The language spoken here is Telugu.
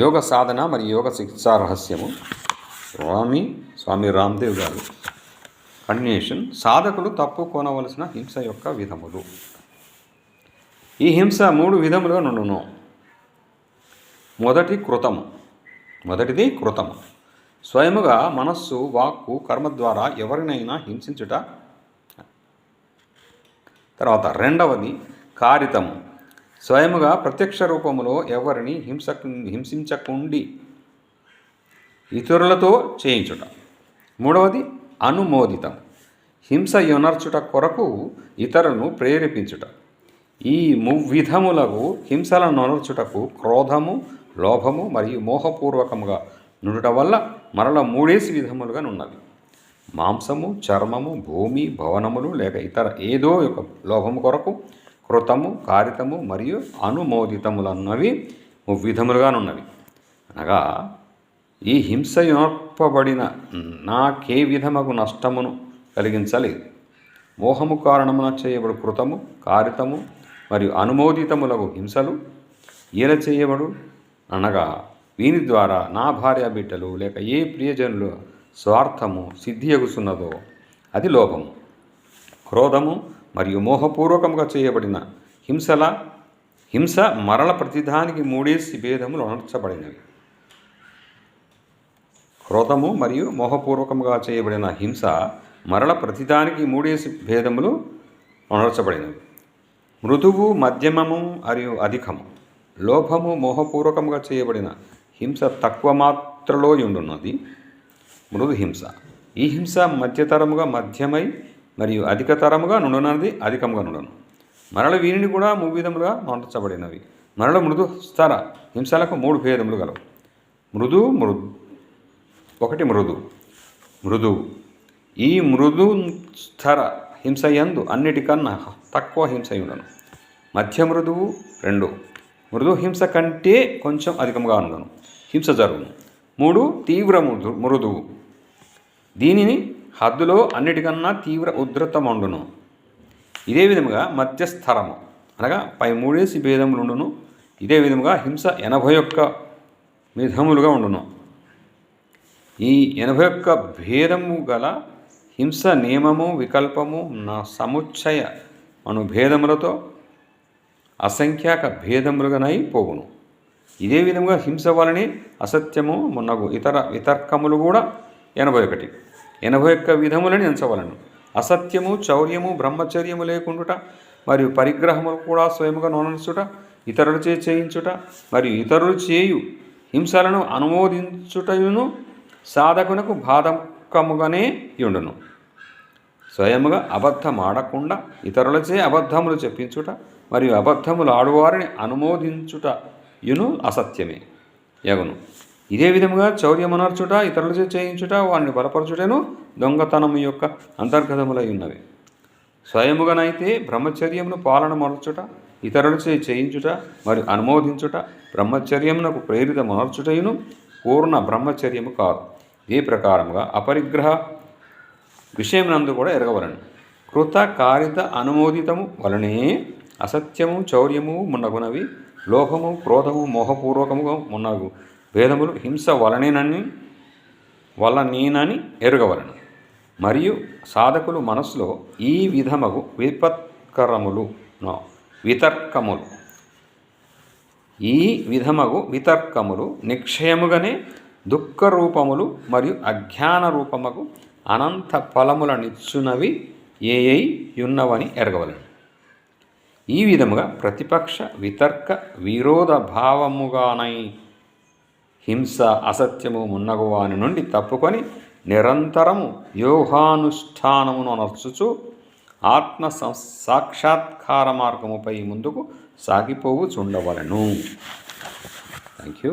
యోగ సాధన మరియు యోగ శిక్షా రహస్యము స్వామి రామ్దేవ్ గారు కంటిన్యూషన్. సాధకులు తప్పుకొనవలసిన హింస యొక్క విధములు. ఈ హింస 3 విధములుగా నుండును. మొదటిది కృతము. స్వయముగా మనస్సు, వాక్కు, కర్మ ద్వారా ఎవరినైనా హింసించుట. తర్వాత రెండవది కారితము. స్వయముగా ప్రత్యక్ష రూపములో ఎవరిని హింసించకుండి ఇతరులతో చేయించుట. మూడవది అనుమోదితం. హింస యొనర్చుట కొరకు ఇతరులను ప్రేరేపించుట. ఈ 3 విధములకు హింసలను నొనర్చుటకు క్రోధము, లోభము మరియు మోహపూర్వకముగా నుండుట వల్ల మరల 3 విధములుగా నున్నవి. మాంసము, చర్మము, భూమి, భవనములు లేక ఇతర ఏదో ఒక లోభము కొరకు కృతము, కారితము మరియు అనుమోదితములన్నవి 3 విధములుగానున్నవి. అనగా ఈ హింస యొనర్పబడిన నాకే విధముగు నష్టమును కలిగించలేదు. మోహము కారణమున చేయబడు కృతము, కారితము మరియు అనుమోదితములకు హింసలు ఎలా చేయబడు అనగా వీని ద్వారా నా భార్య బిడ్డలు లేక ఏ ప్రియజనుల స్వార్థము సిద్ధియగుచున్నదో అది లోభము. క్రోధము మరియు మోహపూర్వకముగా చేయబడిన హింస మరల ప్రతిదానికి 3 భేదములు అనర్చబడినవి. క్రోధము మరియు మోహపూర్వకముగా చేయబడిన హింస మరల ప్రతిదానికి 3 భేదములు అనర్చబడినవి. మృదువు, మధ్యమము మరియు అధికము. లోభము, మోహపూర్వకముగా చేయబడిన హింస తక్కువ మాత్రలో ఉండున్నది మృదు హింస. ఈ హింస మధ్యతరముగా మధ్యమై మరియు అధికతరముగా నుండున్నది అధికముగా నుండును. మరల వీరిని కూడా 3 విధములుగా మార్చబడినవి. మరల మృదు స్థర హింసలకు 3 భేదములు గలవు. మృదు. ఈ మృదు స్థర హింస యందు అన్నిటికన్నా తక్కువ హింస ఉండను. మధ్య మృదువు 2. మృదు హింస కంటే కొంచెం అధికంగా ఉండను హింస జరుగును. 3 తీవ్ర మృదువు. దీనిని హద్దులో అన్నిటికన్నా తీవ్ర ఉధృతమండును. ఇదే విధముగా మధ్యస్థరము అనగా పై 3 భేదములు ఉండును. ఇదే విధముగా హింస 81 విధములుగా ఉండును. ఈ 81 భేదము గల హింస నియమము, వికల్పము, సముచ్చయ భేదములతో అసంఖ్యాక భేదములుగానై పోవును. ఇదే విధముగా హింస వలనే అసత్యము మున్నగు ఇతర వితర్కములు కూడా 81 విధములని ఎంచవలను. అసత్యము, చౌర్యము, బ్రహ్మచర్యము లేకుండుట మరియు పరిగ్రహములు కూడా స్వయముగా నొనర్చుట, ఇతరులచే చేయించుట మరియు ఇతరులు చేయు హింసలను అనుమోదించుటయును సాధకునకు బాధకముగానే ఉండును. స్వయముగా అబద్ధమాడకుండా ఇతరులచే అబద్ధములు చెప్పించుట మరియు అబద్ధములు ఆడువారిని అనుమోదించుటయును అసత్యమే యగును. ఇదే విధముగా చౌర్యమనర్చుట, ఇతరులచే చేయించుట, వారిని బలపరచుటను దొంగతనము యొక్క అంతర్గతములై ఉన్నవి. స్వయముగానైతే బ్రహ్మచర్యమును పాలన మరచుట, ఇతరులచే చేయించుట మరియు అనుమోదించుట బ్రహ్మచర్యమునకు ప్రేరితమనర్చుటయును పూర్ణ బ్రహ్మచర్యము కాదు. ఈ ప్రకారముగా అపరిగ్రహ విషయమునందు కూడా ఎరగవలను. కృత, కారిత, అనుమోదితము వలనే అసత్యము, చౌర్యము మున్నగునవి, లోభము, క్రోధము, మోహపూర్వకముగా మున్నగు భేదములు హింస వలనేనని ఎరుగవలను. మరియు సాధకులు మనస్సులో ఈ విధమగు వితర్కములు నిక్షయముగానే దుఃఖ రూపములు మరియు అజ్ఞాన రూపముకు అనంత ఫలములనిచ్చునవి ఉన్నవని ఎరగవలను. ఈ విధముగా ప్రతిపక్ష వితర్క విరోధ భావముగానై హింస, అసత్యము మున్నగు వాని నుండి తప్పుకొని నిరంతరము యోగానుష్ఠానమును నర్చుచు ఆత్మ సాక్షాత్కార మార్గముపై ముందుకు సాగిపోవుచుండవలను. Thank you.